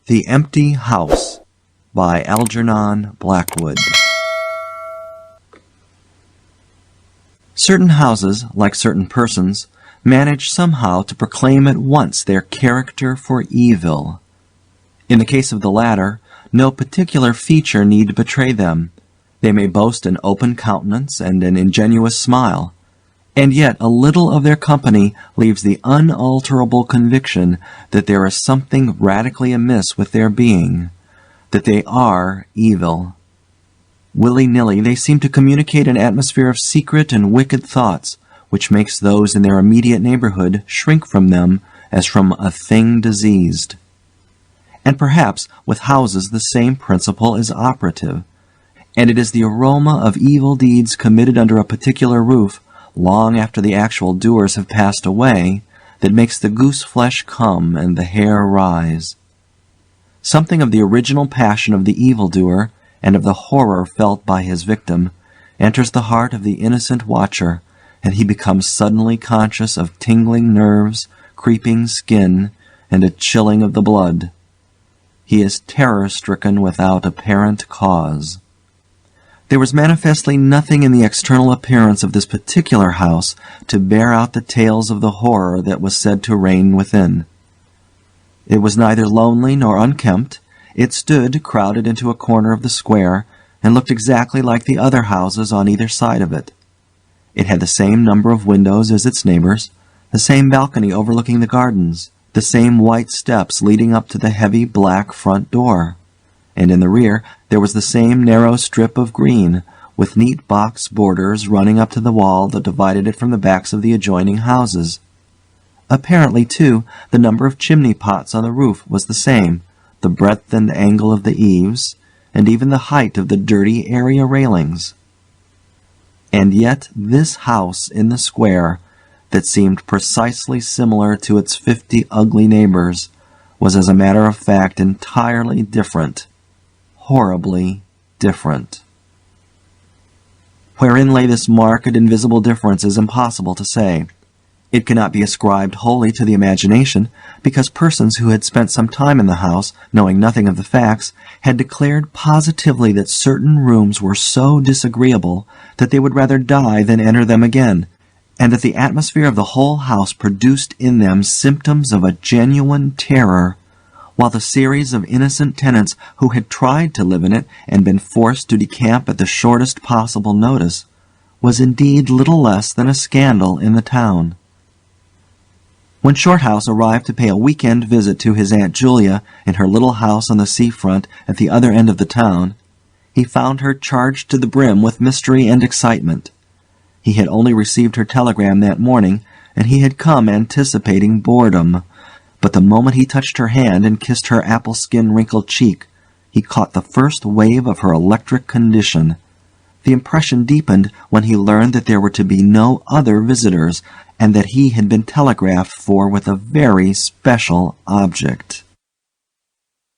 The Empty House by Algernon Blackwood. Certain houses, like certain persons, manage somehow to proclaim at once their character for evil. In the case of the latter, no particular feature need betray them. They may boast an open countenance and an ingenuous smile, and yet a little of their company leaves the unalterable conviction that there is something radically amiss with their being, that they are evil. Willy-nilly they seem to communicate an atmosphere of secret and wicked thoughts, which makes those in their immediate neighborhood shrink from them as from a thing diseased. And perhaps with houses the same principle is operative, and it is the aroma of evil deeds committed under a particular roof, long after the actual doers have passed away, that makes the goose-flesh come and the hair rise. Something of the original passion of the evildoer, and of the horror felt by his victim, enters the heart of the innocent watcher, and he becomes suddenly conscious of tingling nerves, creeping skin, and a chilling of the blood. He is terror-stricken without apparent cause. There was manifestly nothing in the external appearance of this particular house to bear out the tales of the horror that was said to reign within. It was neither lonely nor unkempt. It stood crowded into a corner of the square, and looked exactly like the other houses on either side of it. It had the same number of windows as its neighbors, the same balcony overlooking the gardens, the same white steps leading up to the heavy black front door, and in the rear there was the same narrow strip of green, with neat box borders running up to the wall that divided it from the backs of the adjoining houses. Apparently, too, the number of chimney pots on the roof was the same, the breadth and angle of the eaves, and even the height of the dirty area railings. And yet this house in the square, that seemed precisely similar to its 50 ugly neighbors, was as a matter of fact entirely different, horribly different. Wherein lay this marked invisible difference is impossible to say. It cannot be ascribed wholly to the imagination, because persons who had spent some time in the house, knowing nothing of the facts, had declared positively that certain rooms were so disagreeable that they would rather die than enter them again, and that the atmosphere of the whole house produced in them symptoms of a genuine terror, while the series of innocent tenants who had tried to live in it and been forced to decamp at the shortest possible notice was indeed little less than a scandal in the town. When Shorthouse arrived to pay a week-end visit to his Aunt Julia in her little house on the sea-front at the other end of the town, he found her charged to the brim with mystery and excitement. He had only received her telegram that morning, and he had come anticipating boredom, but the moment he touched her hand and kissed her apple-skin wrinkled cheek, he caught the first wave of her electric condition. The impression deepened when he learned that there were to be no other visitors, and that he had been telegraphed for with a very special object.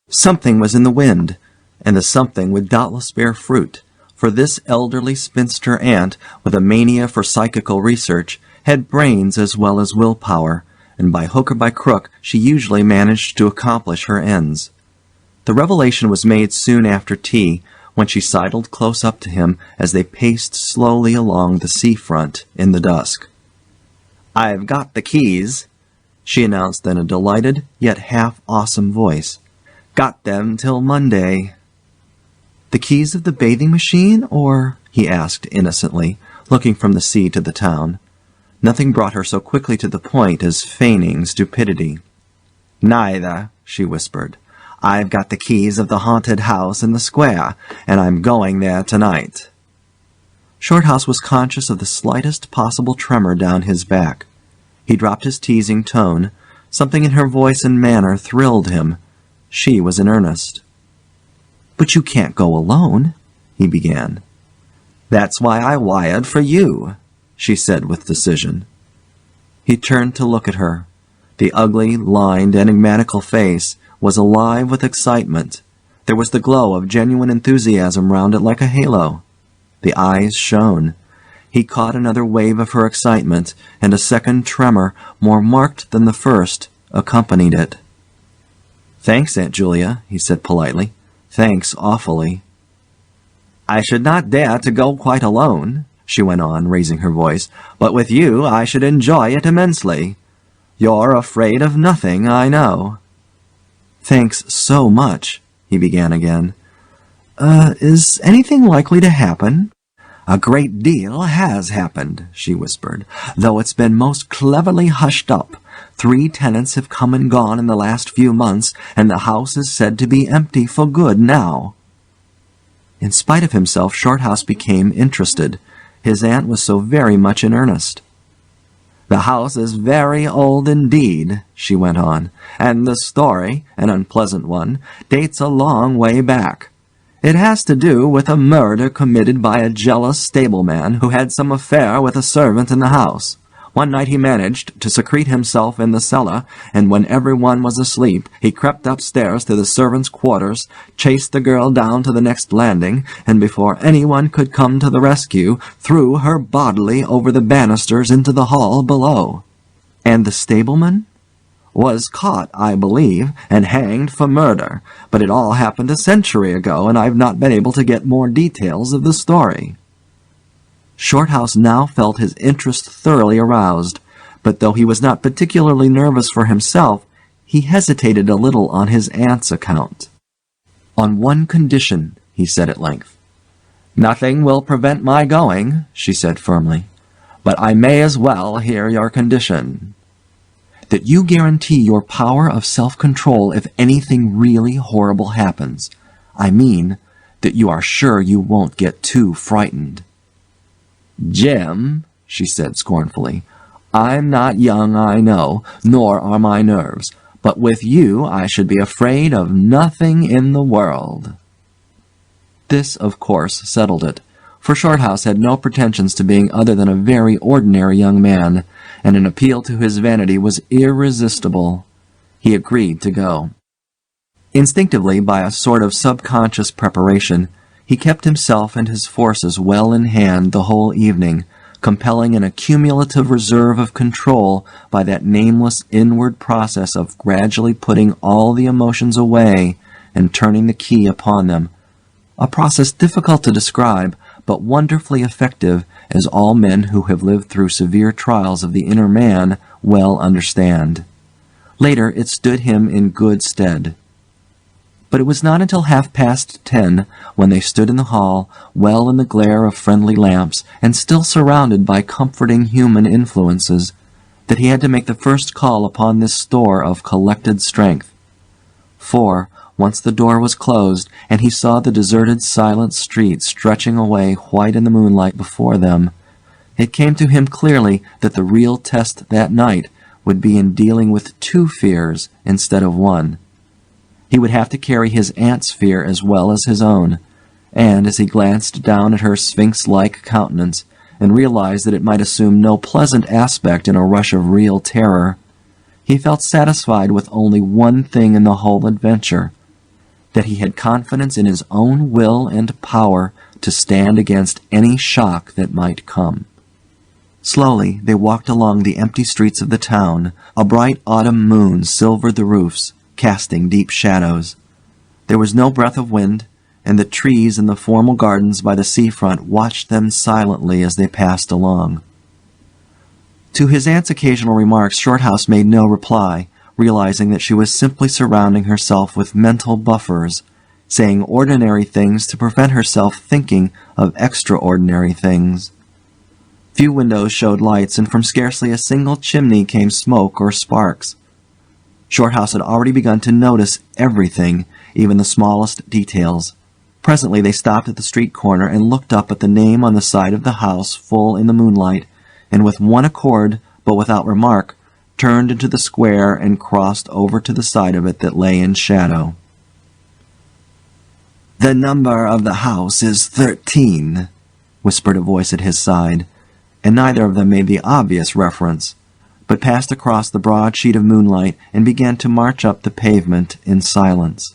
Something was in the wind, and the something would doubtless bear fruit, for this elderly spinster aunt, with a mania for psychical research, had brains as well as willpower, and by hook or by crook she usually managed to accomplish her ends. The revelation was made soon after tea, when she sidled close up to him as they paced slowly along the sea-front in the dusk. "I've got the keys," she announced in a delighted yet half-awesome voice. "Got them till Monday." "The keys of the bathing machine, or?" he asked innocently, looking from the sea to the town. Nothing brought her so quickly to the point as feigning stupidity. "Neither," she whispered. "I've got the keys of the haunted house in the square, and I'm going there tonight." Shorthouse was conscious of the slightest possible tremor down his back. He dropped his teasing tone. Something in her voice and manner thrilled him. She was in earnest. "But you can't go alone," he began. "That's why I wired for you," she said with decision. He turned to look at her. The ugly, lined, enigmatical face was alive with excitement. There was the glow of genuine enthusiasm round it like a halo. The eyes shone. He caught another wave of her excitement, and a second tremor, more marked than the first, accompanied it. "Thanks, Aunt Julia," he said politely. "Thanks awfully." "I should not dare to go quite alone," she went on, raising her voice, "but with you I should enjoy it immensely. You're afraid of nothing, I know." "Thanks so much," he began again. Is anything likely to happen?" "A great deal has happened," she whispered, "though it's been most cleverly hushed up. 3 tenants have come and gone in the last few months, and the house is said to be empty for good now." In spite of himself, Shorthouse became interested. His aunt was so very much in earnest. "The house is very old indeed," she went on, "and the story, an unpleasant one, dates a long way back. It has to do with a murder committed by a jealous stableman who had some affair with a servant in the house. One night he managed to secrete himself in the cellar, and when everyone was asleep, he crept upstairs to the servants' quarters, chased the girl down to the next landing, and before anyone could come to the rescue, threw her bodily over the banisters into the hall below." "And the stableman?" "Was caught, I believe, and hanged for murder, but it all happened a century ago, and I've not been able to get more details of the story." Shorthouse now felt his interest thoroughly aroused, but though he was not particularly nervous for himself, he hesitated a little on his aunt's account. "On one condition," he said at length. "Nothing will prevent my going," she said firmly, "but I may as well hear your condition." "That you guarantee your power of self-control if anything really horrible happens. I mean, that you are sure you won't get too frightened." "Jim," she said scornfully, "I'm not young, I know, nor are my nerves, but with you I should be afraid of nothing in the world." This, of course, settled it, for Shorthouse had no pretensions to being other than a very ordinary young man, and an appeal to his vanity was irresistible. He agreed to go. Instinctively, by a sort of subconscious preparation, he kept himself and his forces well in hand the whole evening, compelling an accumulative reserve of control by that nameless inward process of gradually putting all the emotions away and turning the key upon them, a process difficult to describe, but wonderfully effective, as all men who have lived through severe trials of the inner man well understand. Later it stood him in good stead. But it was not until 10:30, when they stood in the hall, well in the glare of friendly lamps, and still surrounded by comforting human influences, that he had to make the first call upon this store of collected strength. For, once the door was closed, and he saw the deserted silent street stretching away white in the moonlight before them, it came to him clearly that the real test that night would be in dealing with 2 fears instead of 1. He would have to carry his aunt's fear as well as his own, and as he glanced down at her sphinx-like countenance, and realized that it might assume no pleasant aspect in a rush of real terror, he felt satisfied with only one thing in the whole adventure, that he had confidence in his own will and power to stand against any shock that might come. Slowly they walked along the empty streets of the town. A bright autumn moon silvered the roofs, casting deep shadows. There was no breath of wind, and the trees in the formal gardens by the seafront watched them silently as they passed along. To his aunt's occasional remarks Shorthouse made no reply, realizing that she was simply surrounding herself with mental buffers, saying ordinary things to prevent herself thinking of extraordinary things. Few windows showed lights, and from scarcely a single chimney came smoke or sparks. Shorthouse had already begun to notice everything, even the smallest details. Presently they stopped at the street corner and looked up at the name on the side of the house full in the moonlight, and with one accord, but without remark, turned into the square and crossed over to the side of it that lay in shadow. "The number of the house is 13, whispered a voice at his side, and neither of them made the obvious reference, but passed across the broad sheet of moonlight and began to march up the pavement in silence.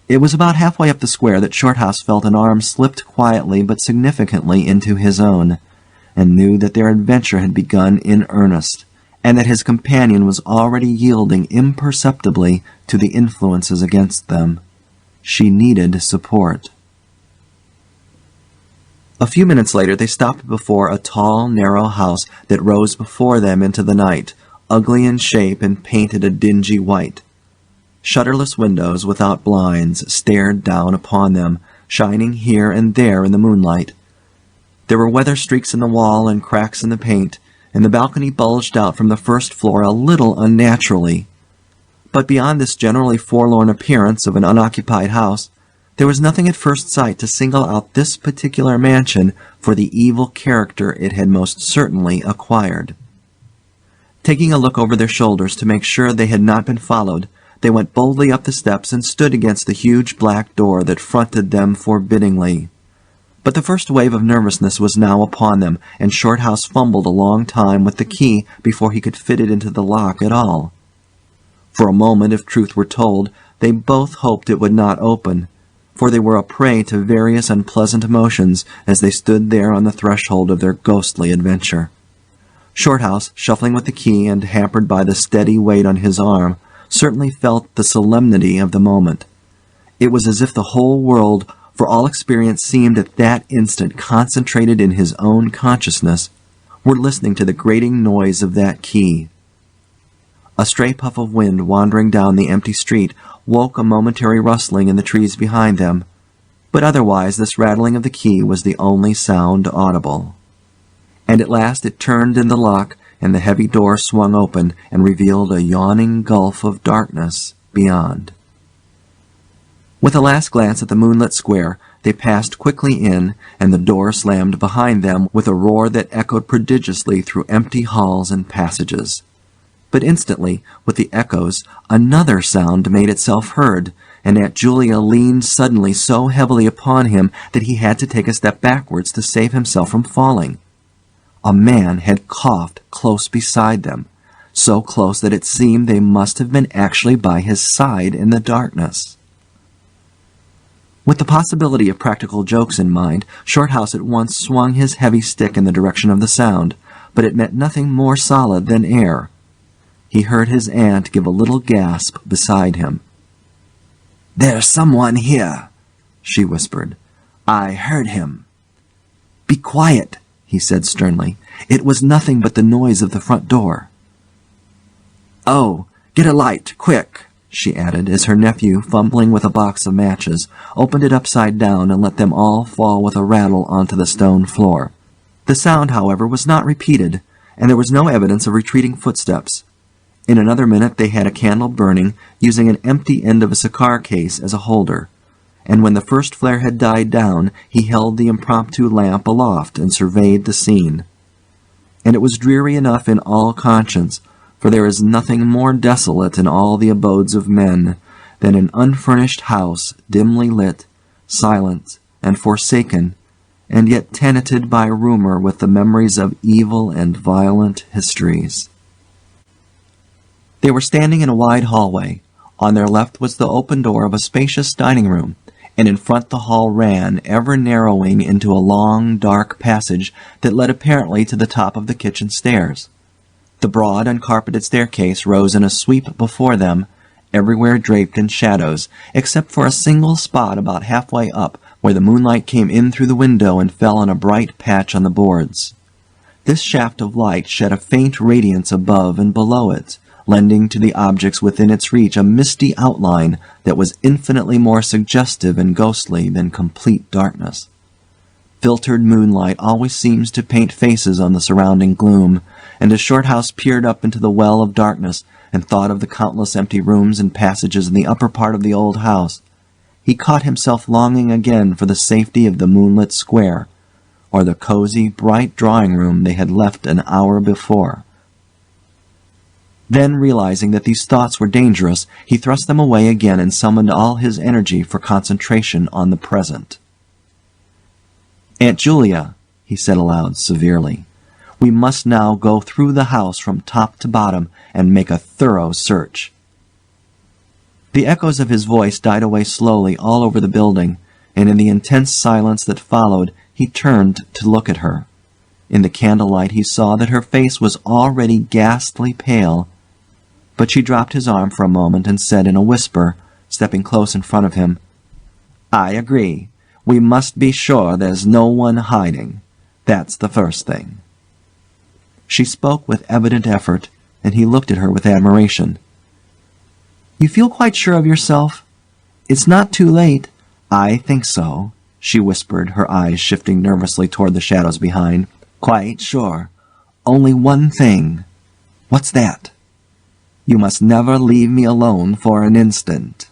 It was about halfway up the square that Shorthouse felt an arm slipped quietly but significantly into his own, and knew that their adventure had begun in earnest, and that his companion was already yielding imperceptibly to the influences against them. She needed support. A few minutes later they stopped before a tall, narrow house that rose before them into the night, ugly in shape and painted a dingy white. Shutterless windows without blinds stared down upon them, shining here and there in the moonlight. There were weather streaks in the wall and cracks in the paint, and the balcony bulged out from the first floor a little unnaturally. But beyond this generally forlorn appearance of an unoccupied house, there was nothing at first sight to single out this particular mansion for the evil character it had most certainly acquired. Taking a look over their shoulders to make sure they had not been followed, they went boldly up the steps and stood against the huge black door that fronted them forbiddingly. But the first wave of nervousness was now upon them, and Shorthouse fumbled a long time with the key before he could fit it into the lock at all. For a moment, if truth were told, they both hoped it would not open, for they were a prey to various unpleasant emotions as they stood there on the threshold of their ghostly adventure. Shorthouse, shuffling with the key and hampered by the steady weight on his arm, certainly felt the solemnity of the moment. It was as if the whole world, for all experience seemed at that instant concentrated in his own consciousness, were listening to the grating noise of that key. A stray puff of wind wandering down the empty street woke a momentary rustling in the trees behind them, but otherwise this rattling of the key was the only sound audible. And at last it turned in the lock, and the heavy door swung open and revealed a yawning gulf of darkness beyond. With a last glance at the moonlit square, they passed quickly in, and the door slammed behind them with a roar that echoed prodigiously through empty halls and passages. But instantly, with the echoes, another sound made itself heard, and Aunt Julia leaned suddenly so heavily upon him that he had to take a step backwards to save himself from falling. A man had coughed close beside them, so close that it seemed they must have been actually by his side in the darkness. With the possibility of practical jokes in mind, Shorthouse at once swung his heavy stick in the direction of the sound, but it met nothing more solid than air. He heard his aunt give a little gasp beside him. "There's someone here," she whispered. "I heard him." "Be quiet," he said sternly. "It was nothing but the noise of the front door." "Oh, get a light, quick," she added, as her nephew, fumbling with a box of matches, opened it upside down and let them all fall with a rattle onto the stone floor. The sound, however, was not repeated, and there was no evidence of retreating footsteps. In another minute they had a candle burning, using an empty end of a cigar case as a holder, and when the first flare had died down, he held the impromptu lamp aloft and surveyed the scene. And it was dreary enough in all conscience, for there is nothing more desolate in all the abodes of men than an unfurnished house, dimly lit, silent, and forsaken, and yet tenanted by rumor with the memories of evil and violent histories. They were standing in a wide hallway. On their left was the open door of a spacious dining room, and in front the hall ran, ever narrowing into a long, dark passage that led apparently to the top of the kitchen stairs. The broad, uncarpeted staircase rose in a sweep before them, everywhere draped in shadows, except for a single spot about halfway up, where the moonlight came in through the window and fell on a bright patch on the boards. This shaft of light shed a faint radiance above and below it, lending to the objects within its reach a misty outline that was infinitely more suggestive and ghostly than complete darkness. Filtered moonlight always seems to paint faces on the surrounding gloom, and as Shorthouse peered up into the well of darkness and thought of the countless empty rooms and passages in the upper part of the old house, he caught himself longing again for the safety of the moonlit square, or the cozy, bright drawing-room they had left an hour before. Then, realizing that these thoughts were dangerous, he thrust them away again and summoned all his energy for concentration on the present. "Aunt Julia," he said aloud, severely, "we must now go through the house from top to bottom and make a thorough search." The echoes of his voice died away slowly all over the building, and in the intense silence that followed he turned to look at her. In the candlelight he saw that her face was already ghastly pale, but she dropped his arm for a moment and said in a whisper, stepping close in front of him, "I agree. We must be sure there's no one hiding. That's the first thing." She spoke with evident effort, and he looked at her with admiration. "You feel quite sure of yourself? It's not too late." "I think so," she whispered, her eyes shifting nervously toward the shadows behind. "Quite sure. Only one thing." "What's that?" "You must never leave me alone for an instant."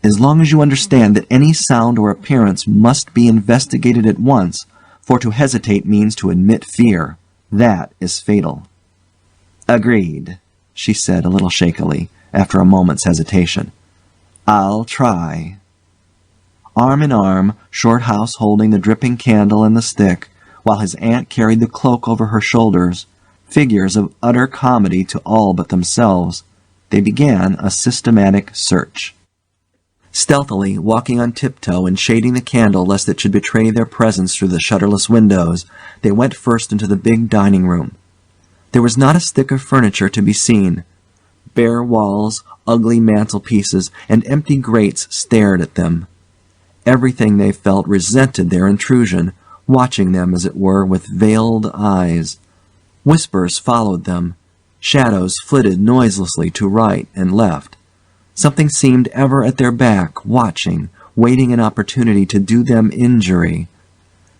"As long as you understand that any sound or appearance must be investigated at once, for to hesitate means to admit fear. That is fatal." "Agreed," she said a little shakily, after a moment's hesitation. "I'll try." Arm in arm, Shorthouse holding the dripping candle and the stick, while his aunt carried the cloak over her shoulders, figures of utter comedy to all but themselves, they began a systematic search. Stealthily, walking on tiptoe and shading the candle lest it should betray their presence through the shutterless windows, they went first into the big dining room. There was not a stick of furniture to be seen. Bare walls, ugly mantelpieces, and empty grates stared at them. Everything, they felt, resented their intrusion, watching them, as it were, with veiled eyes. Whispers followed them. Shadows flitted noiselessly to right and left. Something seemed ever at their back, watching, waiting an opportunity to do them injury.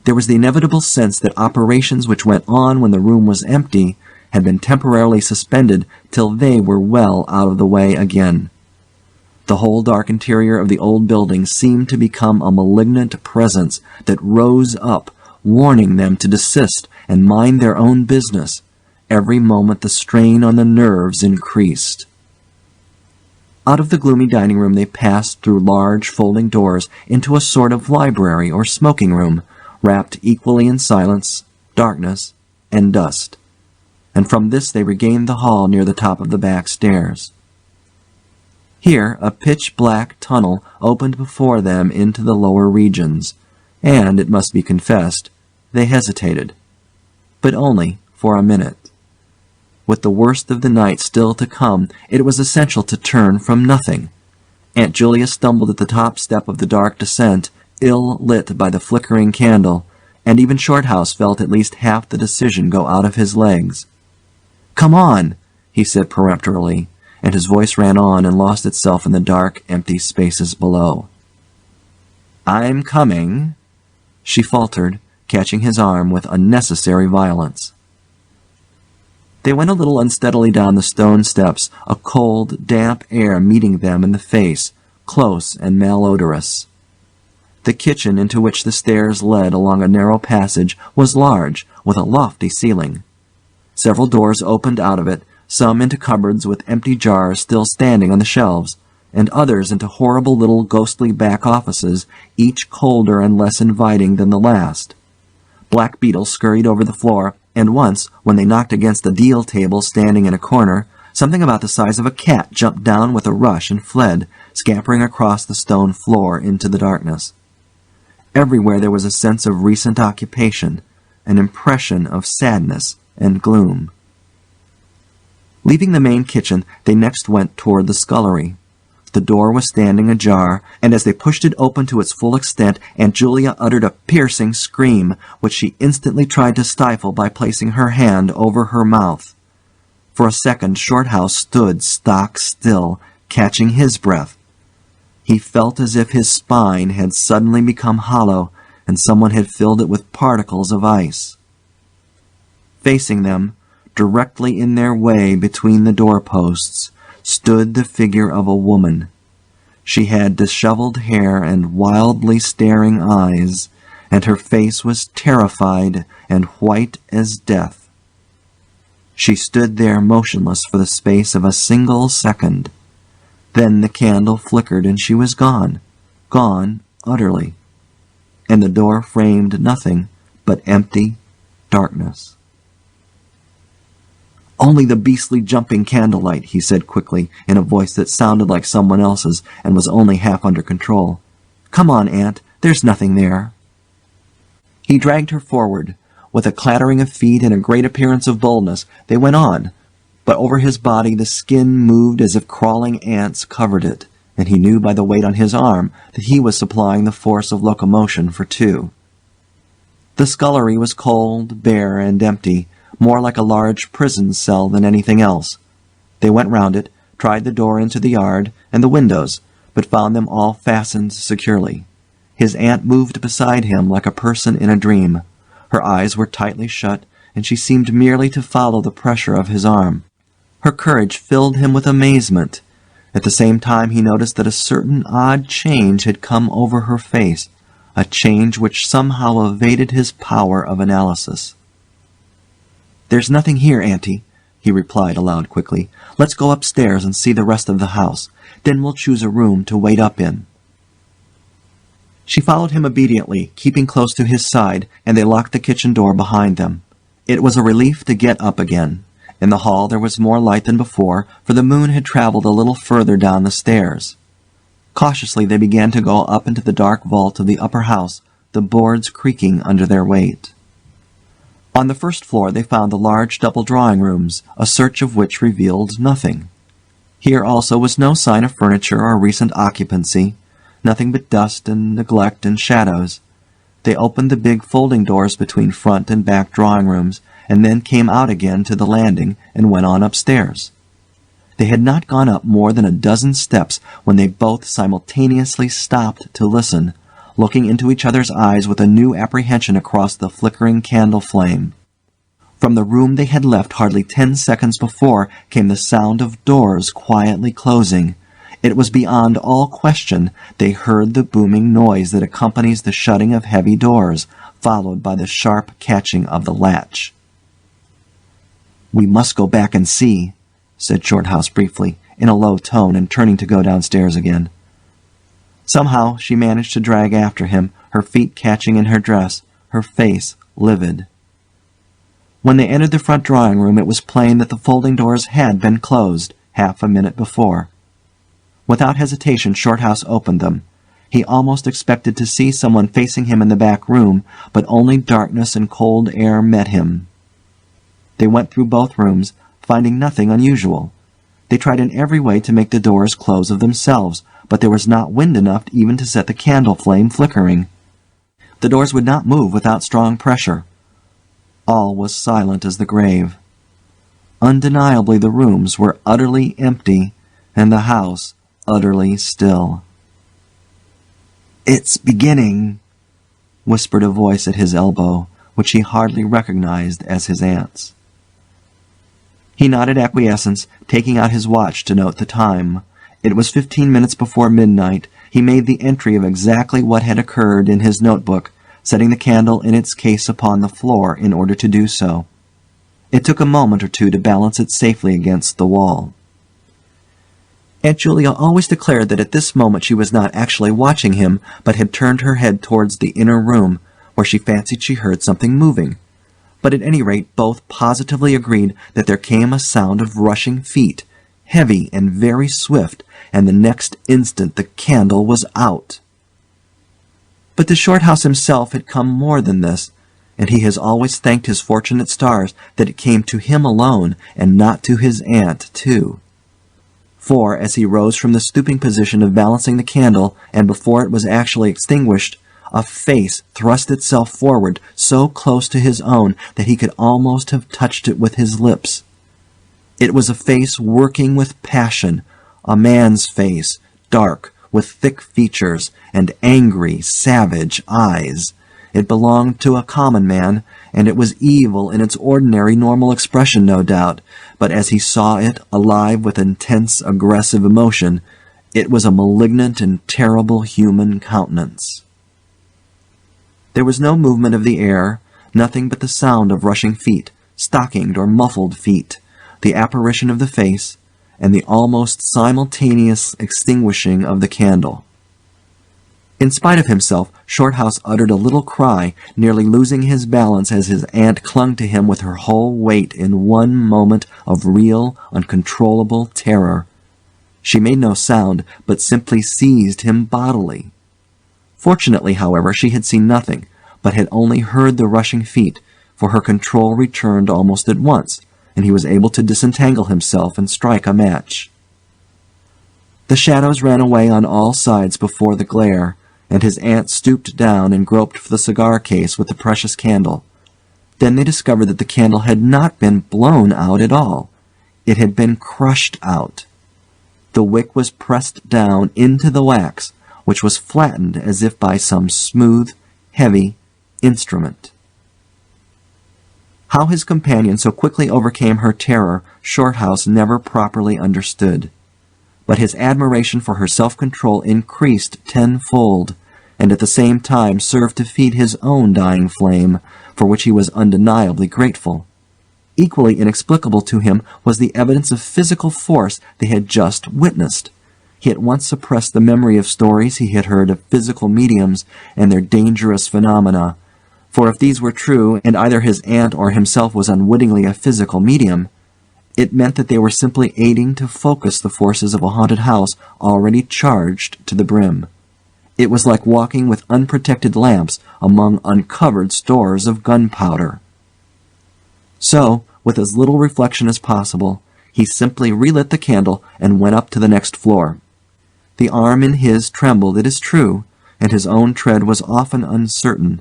There was the inevitable sense that operations which went on when the room was empty had been temporarily suspended till they were well out of the way again. The whole dark interior of the old building seemed to become a malignant presence that rose up, warning them to desist and mind their own business. Every moment the strain on the nerves increased. Out of the gloomy dining room they passed through large folding doors into a sort of library or smoking room, wrapped equally in silence, darkness, and dust. And from this they regained the hall near the top of the back stairs. Here a pitch-black tunnel opened before them into the lower regions, and, it must be confessed, they hesitated. But only for a minute. With the worst of the night still to come, it was essential to turn from nothing. Aunt Julia stumbled at the top step of the dark descent, ill lit by the flickering candle, and even Shorthouse felt at least half the decision go out of his legs. "Come on," he said peremptorily, and his voice ran on and lost itself in the dark, empty spaces below. "I'm coming," she faltered, catching his arm with unnecessary violence. They went a little unsteadily down the stone steps, a cold, damp air meeting them in the face, close and malodorous. The kitchen, into which the stairs led along a narrow passage, was large, with a lofty ceiling. Several doors opened out of it, some into cupboards with empty jars still standing on the shelves, and others into horrible little ghostly back offices, each colder and less inviting than the last. Black beetles scurried over the floor, and once, when they knocked against the deal table standing in a corner, something about the size of a cat jumped down with a rush and fled, scampering across the stone floor into the darkness. Everywhere there was a sense of recent occupation, an impression of sadness and gloom. Leaving the main kitchen, they next went toward the scullery. The door was standing ajar, and as they pushed it open to its full extent, Aunt Julia uttered a piercing scream, which she instantly tried to stifle by placing her hand over her mouth. For a second Shorthouse stood stock still, catching his breath. He felt as if his spine had suddenly become hollow, and someone had filled it with particles of ice. Facing them, directly in their way between the doorposts, stood the figure of a woman. She had disheveled hair and wildly staring eyes, and her face was terrified and white as death. She stood there motionless for the space of a single second. Then the candle flickered and she was gone, gone utterly, and the door framed nothing but empty darkness. "Only the beastly jumping candlelight," he said quickly, in a voice that sounded like someone else's and was only half under control. "Come on, Aunt, there's nothing there." He dragged her forward. With a clattering of feet and a great appearance of boldness, they went on, but over his body the skin moved as if crawling ants covered it, and he knew by the weight on his arm that he was supplying the force of locomotion for two. The scullery was cold, bare, and empty, more like a large prison cell than anything else. They went round it, tried the door into the yard, and the windows, but found them all fastened securely. His aunt moved beside him like a person in a dream. Her eyes were tightly shut, and she seemed merely to follow the pressure of his arm. Her courage filled him with amazement. At the same time he noticed that a certain odd change had come over her face, a change which somehow evaded his power of analysis. "There's nothing here, Auntie," he replied aloud quickly. "Let's go upstairs and see the rest of the house. Then we'll choose a room to wait up in." She followed him obediently, keeping close to his side, and they locked the kitchen door behind them. It was a relief to get up again. In the hall there was more light than before, for the moon had traveled a little further down the stairs. Cautiously they began to go up into the dark vault of the upper house, the boards creaking under their weight. On the first floor they found the large double drawing rooms, a search of which revealed nothing. Here also was no sign of furniture or recent occupancy, nothing but dust and neglect and shadows. They opened the big folding doors between front and back drawing rooms, and then came out again to the landing and went on upstairs. They had not gone up more than a dozen steps when they both simultaneously stopped to listen, looking into each other's eyes with a new apprehension across the flickering candle flame. From the room they had left hardly 10 seconds before came the sound of doors quietly closing. It was beyond all question they heard the booming noise that accompanies the shutting of heavy doors, followed by the sharp catching of the latch. "We must go back and see," said Shorthouse briefly, in a low tone, and turning to go downstairs again. Somehow she managed to drag after him, her feet catching in her dress, her face livid. When they entered the front drawing room it was plain that the folding doors had been closed half a minute before. Without hesitation Shorthouse opened them. He almost expected to see someone facing him in the back room, but only darkness and cold air met him. They went through both rooms, finding nothing unusual. They tried in every way to make the doors close of themselves, but there was not wind enough even to set the candle flame flickering. The doors would not move without strong pressure. All was silent as the grave. Undeniably the rooms were utterly empty, and the house utterly still. "It's beginning," whispered a voice at his elbow, which he hardly recognized as his aunt's. He nodded acquiescence, taking out his watch to note the time. It was 15 minutes before midnight. He made the entry of exactly what had occurred in his notebook, setting the candle in its case upon the floor in order to do so. It took a moment or two to balance it safely against the wall. Aunt Julia always declared that at this moment she was not actually watching him, but had turned her head towards the inner room, where she fancied she heard something moving. But at any rate both positively agreed that there came a sound of rushing feet, heavy and very swift, and the next instant the candle was out. But to Shorthouse himself had come more than this, and he has always thanked his fortunate stars that it came to him alone, and not to his aunt too. For, as he rose from the stooping position of balancing the candle, and before it was actually extinguished, a face thrust itself forward so close to his own that he could almost have touched it with his lips. It was a face working with passion, a man's face, dark, with thick features, and angry, savage eyes. It belonged to a common man, and it was evil in its ordinary normal expression, no doubt, but as he saw it, alive with intense, aggressive emotion, it was a malignant and terrible human countenance. There was no movement of the air, nothing but the sound of rushing feet, stockinged or muffled feet, the apparition of the face, and the almost simultaneous extinguishing of the candle. In spite of himself, Shorthouse uttered a little cry, nearly losing his balance as his aunt clung to him with her whole weight in one moment of real, uncontrollable terror. She made no sound, but simply seized him bodily. Fortunately, however, she had seen nothing, but had only heard the rushing feet, for her control returned almost at once, and he was able to disentangle himself and strike a match. The shadows ran away on all sides before the glare, and his aunt stooped down and groped for the cigar case with the precious candle. Then they discovered that the candle had not been blown out at all. It had been crushed out. The wick was pressed down into the wax, which was flattened as if by some smooth, heavy instrument. How his companion so quickly overcame her terror, Shorthouse never properly understood. But his admiration for her self-control increased tenfold, and at the same time served to feed his own dying flame, for which he was undeniably grateful. Equally inexplicable to him was the evidence of physical force they had just witnessed. He at once suppressed the memory of stories he had heard of physical mediums and their dangerous phenomena, for if these were true, and either his aunt or himself was unwittingly a physical medium, it meant that they were simply aiding to focus the forces of a haunted house already charged to the brim. It was like walking with unprotected lamps among uncovered stores of gunpowder. So, with as little reflection as possible, he simply relit the candle and went up to the next floor. The arm in his trembled, it is true, and his own tread was often uncertain,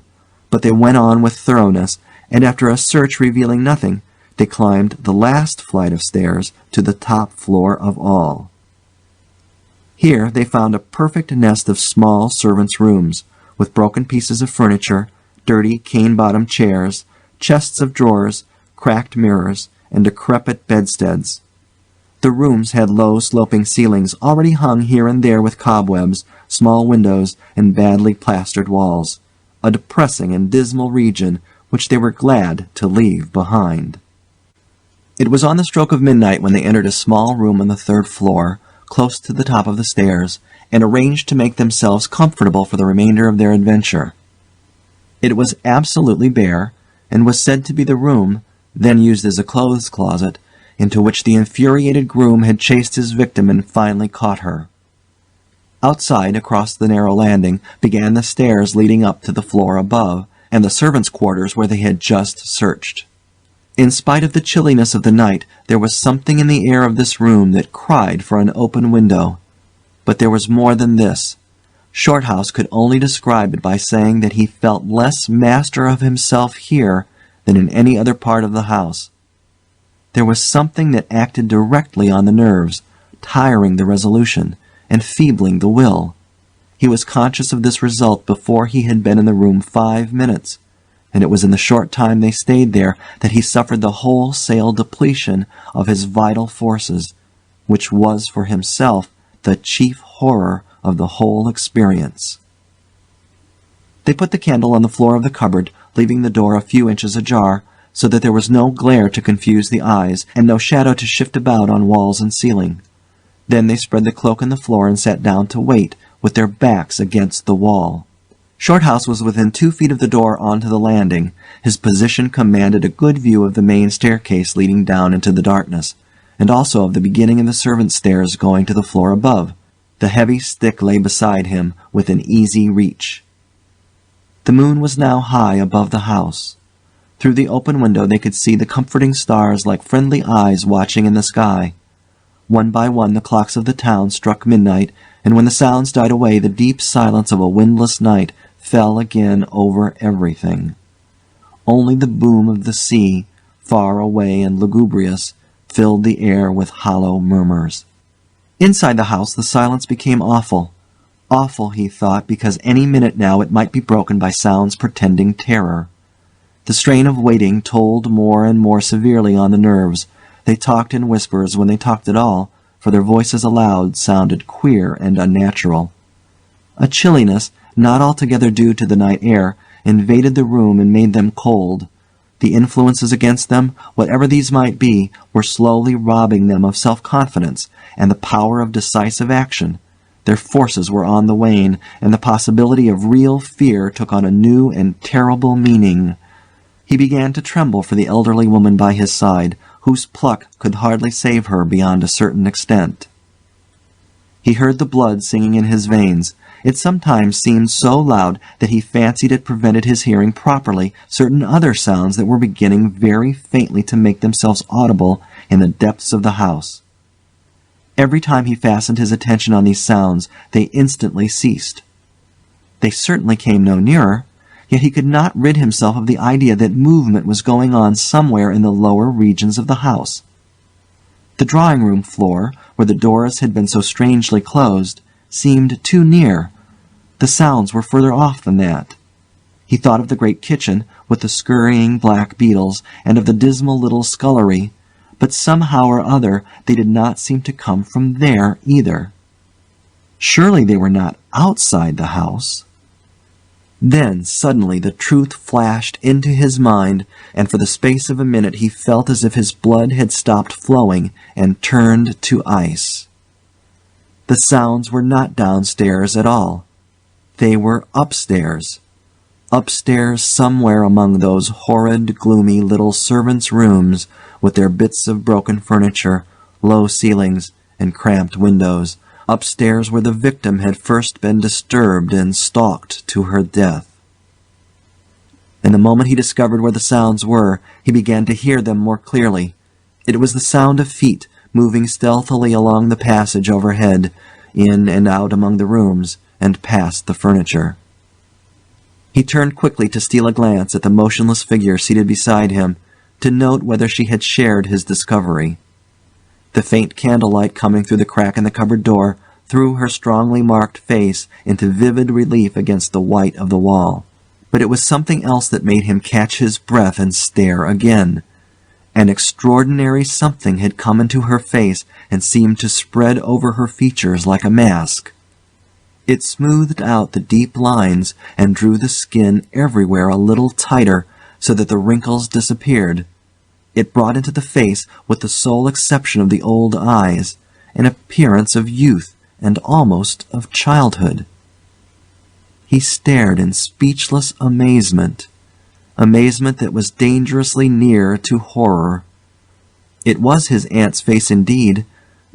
but they went on with thoroughness, and after a search revealing nothing, they climbed the last flight of stairs to the top floor of all. Here they found a perfect nest of small servants' rooms, with broken pieces of furniture, dirty cane-bottomed chairs, chests of drawers, cracked mirrors, and decrepit bedsteads. The rooms had low sloping ceilings already hung here and there with cobwebs, small windows, and badly plastered walls, a depressing and dismal region which they were glad to leave behind. It was on the stroke of midnight when they entered a small room on the third floor, close to the top of the stairs, and arranged to make themselves comfortable for the remainder of their adventure. It was absolutely bare, and was said to be the room, then used as a clothes closet, into which the infuriated groom had chased his victim and finally caught her. Outside, across the narrow landing, began the stairs leading up to the floor above, and the servants' quarters where they had just searched. In spite of the chilliness of the night, there was something in the air of this room that cried for an open window. But there was more than this. Shorthouse could only describe it by saying that he felt less master of himself here than in any other part of the house. There was something that acted directly on the nerves, tiring the resolution, enfeebling the will. He was conscious of this result before he had been in the room 5 minutes, and it was in the short time they stayed there that he suffered the wholesale depletion of his vital forces, which was for himself the chief horror of the whole experience. They put the candle on the floor of the cupboard, leaving the door a few inches ajar, so that there was no glare to confuse the eyes, and no shadow to shift about on walls and ceiling. Then they spread the cloak on the floor and sat down to wait, with their backs against the wall. Shorthouse was within 2 feet of the door onto the landing. His position commanded a good view of the main staircase leading down into the darkness, and also of the beginning of the servants' stairs going to the floor above. The heavy stick lay beside him, within easy reach. The moon was now high above the house. Through the open window they could see the comforting stars like friendly eyes watching in the sky. One by one the clocks of the town struck midnight, and when the sounds died away the deep silence of a windless night fell again over everything. Only the boom of the sea, far away and lugubrious, filled the air with hollow murmurs. Inside the house the silence became awful. Awful, he thought, because any minute now it might be broken by sounds portending terror. The strain of waiting told more and more severely on the nerves. They talked in whispers when they talked at all, for their voices aloud sounded queer and unnatural. A chilliness, not altogether due to the night air, invaded the room and made them cold. The influences against them, whatever these might be, were slowly robbing them of self-confidence and the power of decisive action. Their forces were on the wane, and the possibility of real fear took on a new and terrible meaning. He began to tremble for the elderly woman by his side, whose pluck could hardly save her beyond a certain extent. He heard the blood singing in his veins. It sometimes seemed so loud that he fancied it prevented his hearing properly certain other sounds that were beginning very faintly to make themselves audible in the depths of the house. Every time he fastened his attention on these sounds, they instantly ceased. They certainly came no nearer, yet he could not rid himself of the idea that movement was going on somewhere in the lower regions of the house. The drawing-room floor, where the doors had been so strangely closed, seemed too near. The sounds were further off than that. He thought of the great kitchen, with the scurrying black beetles, and of the dismal little scullery, but somehow or other they did not seem to come from there either. Surely they were not outside the house. Then suddenly the truth flashed into his mind, and for the space of a minute he felt as if his blood had stopped flowing and turned to ice. The sounds were not downstairs at all. They were upstairs. Upstairs somewhere among those horrid, gloomy little servants' rooms with their bits of broken furniture, low ceilings, and cramped windows. Upstairs where the victim had first been disturbed and stalked to her death. And the moment he discovered where the sounds were, he began to hear them more clearly. It was the sound of feet moving stealthily along the passage overhead, in and out among the rooms, and past the furniture. He turned quickly to steal a glance at the motionless figure seated beside him, to note whether she had shared his discovery. The faint candlelight coming through the crack in the cupboard door threw her strongly marked face into vivid relief against the white of the wall. But it was something else that made him catch his breath and stare again. An extraordinary something had come into her face and seemed to spread over her features like a mask. It smoothed out the deep lines and drew the skin everywhere a little tighter so that the wrinkles disappeared. It brought into the face, with the sole exception of the old eyes, an appearance of youth and almost of childhood. He stared in speechless amazement that was dangerously near to horror. It was his aunt's face indeed,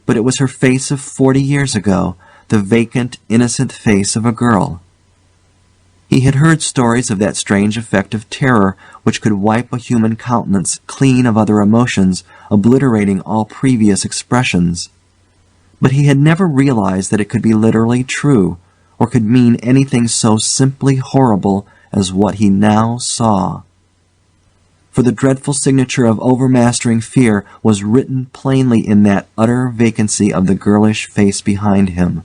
but it was her face of 40 years ago, the vacant, innocent face of a girl. He had heard stories of that strange effect of terror which could wipe a human countenance clean of other emotions, obliterating all previous expressions. But he had never realized that it could be literally true, or could mean anything so simply horrible as what he now saw. For the dreadful signature of overmastering fear was written plainly in that utter vacancy of the girlish face behind him.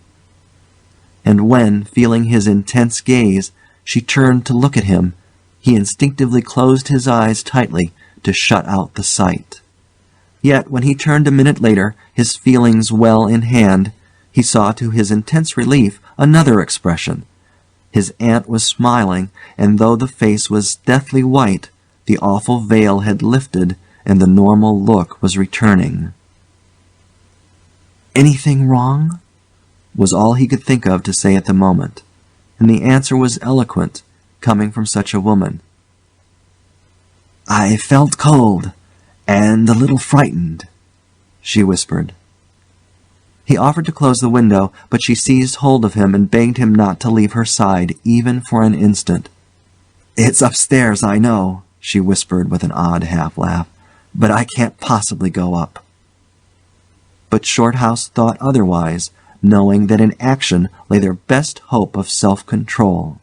And when, feeling his intense gaze, she turned to look at him, he instinctively closed his eyes tightly to shut out the sight. Yet when he turned a minute later, his feelings well in hand, he saw to his intense relief another expression. His aunt was smiling, and though the face was deathly white, the awful veil had lifted and the normal look was returning. "Anything wrong?" was all he could think of to say at the moment, and the answer was eloquent, coming from such a woman. "I felt cold, and a little frightened," she whispered. He offered to close the window, but she seized hold of him and begged him not to leave her side, even for an instant. "It's upstairs, I know," she whispered with an odd half-laugh, "but I can't possibly go up." But Shorthouse thought otherwise, knowing that in action lay their best hope of self-control.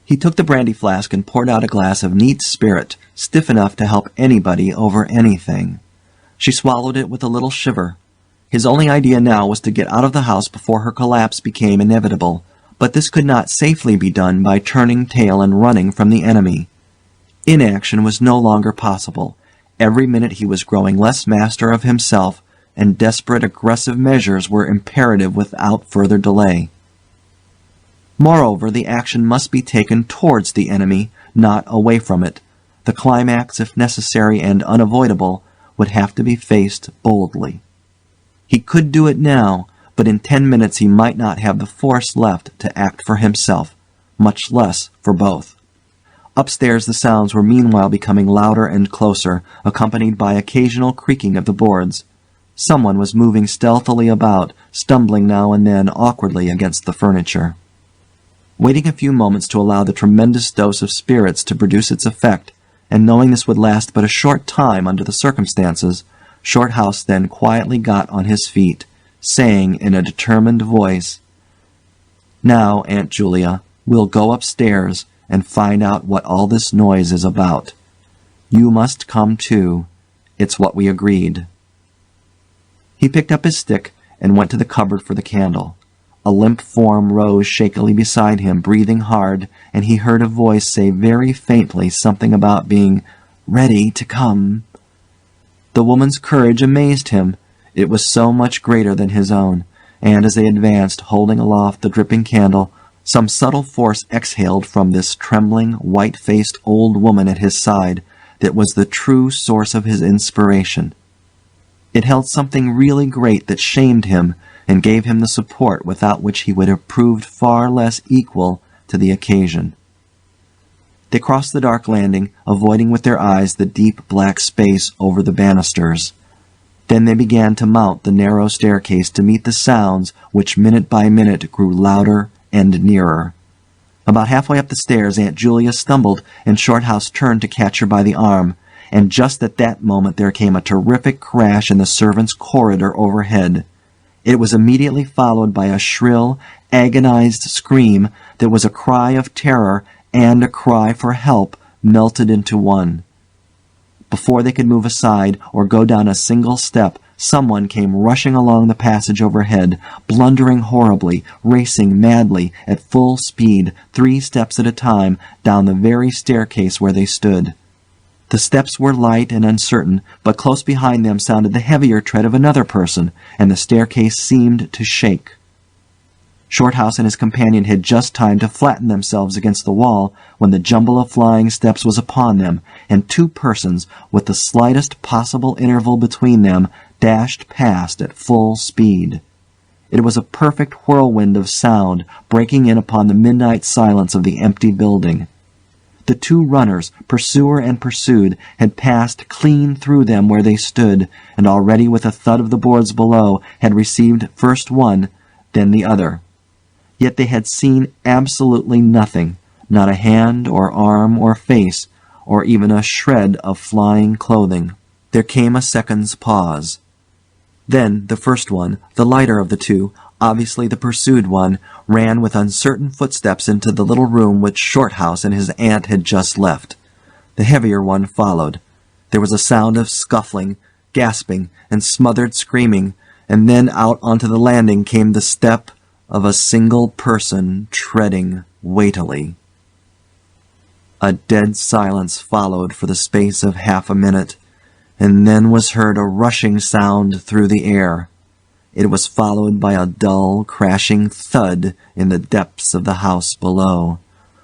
He took the brandy flask and poured out a glass of neat spirit, stiff enough to help anybody over anything. She swallowed it with a little shiver. His only idea now was to get out of the house before her collapse became inevitable, but this could not safely be done by turning tail and running from the enemy. Inaction was no longer possible. Every minute he was growing less master of himself, and desperate aggressive measures were imperative without further delay. Moreover, the action must be taken towards the enemy, not away from it. The climax, if necessary and unavoidable, would have to be faced boldly. He could do it now, but in 10 minutes he might not have the force left to act for himself, much less for both. Upstairs the sounds were meanwhile becoming louder and closer, accompanied by occasional creaking of the boards. Someone was moving stealthily about, stumbling now and then awkwardly against the furniture. Waiting a few moments to allow the tremendous dose of spirits to produce its effect, and knowing this would last but a short time under the circumstances, Shorthouse then quietly got on his feet, saying in a determined voice, "Now, Aunt Julia, we'll go upstairs and find out what all this noise is about. You must come too. It's what we agreed." He picked up his stick and went to the cupboard for the candle. A limp form rose shakily beside him, breathing hard, and he heard a voice say very faintly something about being ready to come. The woman's courage amazed him. It was so much greater than his own, and as they advanced, holding aloft the dripping candle, some subtle force exhaled from this trembling, white-faced old woman at his side that was the true source of his inspiration. It held something really great that shamed him and gave him the support without which he would have proved far less equal to the occasion. They crossed the dark landing, avoiding with their eyes the deep black space over the banisters. Then they began to mount the narrow staircase to meet the sounds which minute by minute grew louder and nearer. About halfway up the stairs Aunt Julia stumbled, and Shorthouse turned to catch her by the arm, and just at that moment there came a terrific crash in the servants' corridor overhead. It was immediately followed by a shrill, agonized scream that was a cry of terror and a cry for help melted into one. Before they could move aside or go down a single step, someone came rushing along the passage overhead, blundering horribly, racing madly, at full speed, 3 steps at a time, down the very staircase where they stood. The steps were light and uncertain, but close behind them sounded the heavier tread of another person, and the staircase seemed to shake. Shorthouse and his companion had just time to flatten themselves against the wall when the jumble of flying steps was upon them, and 2 persons, with the slightest possible interval between them, dashed past at full speed. It was a perfect whirlwind of sound, breaking in upon the midnight silence of the empty building. The 2 runners, pursuer and pursued, had passed clean through them where they stood, and already with a thud of the boards below had received first one, then the other. Yet they had seen absolutely nothing, not a hand or arm or face, or even a shred of flying clothing. There came a second's pause. Then the first one, the lighter of the 2, obviously the pursued one, ran with uncertain footsteps into the little room which Shorthouse and his aunt had just left. The heavier one followed. There was a sound of scuffling, gasping, and smothered screaming, and then out onto the landing came the step of a single person treading weightily. A dead silence followed for the space of half a minute, and then was heard a rushing sound through the air. It was followed by a dull, crashing thud in the depths of the house below,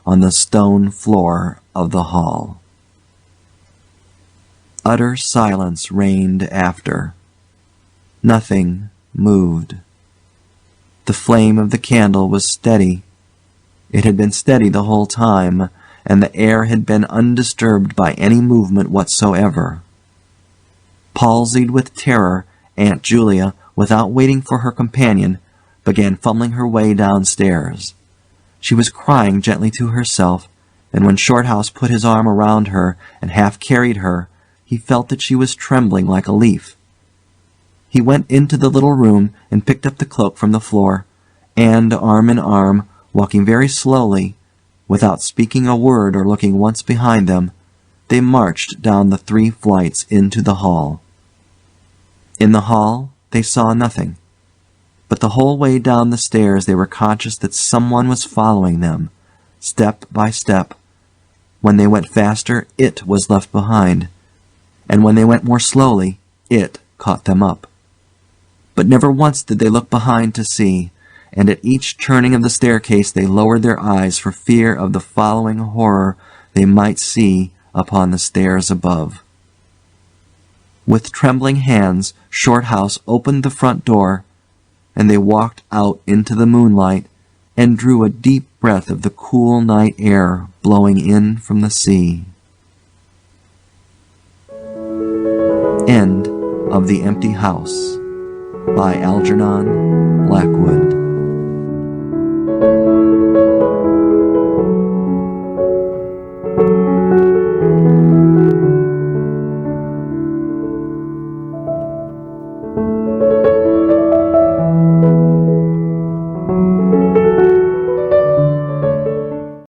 on the stone floor of the hall. Utter silence reigned after. Nothing moved. The flame of the candle was steady. It had been steady the whole time, and the air had been undisturbed by any movement whatsoever. Palsied with terror, Aunt Julia, without waiting for her companion, began fumbling her way downstairs. She was crying gently to herself, and when Shorthouse put his arm around her and half carried her, he felt that she was trembling like a leaf. He went into the little room and picked up the cloak from the floor, and, arm in arm, walking very slowly, without speaking a word or looking once behind them, they marched down the 3 flights into the hall. In the hall they saw nothing, but the whole way down the stairs they were conscious that someone was following them, step by step. When they went faster, it was left behind, and when they went more slowly, it caught them up. But never once did they look behind to see, and at each turning of the staircase they lowered their eyes for fear of the following horror they might see upon the stairs above. With trembling hands, Shorthouse opened the front door, and they walked out into the moonlight and drew a deep breath of the cool night air blowing in from the sea. End of the Empty House by Algernon Blackwood.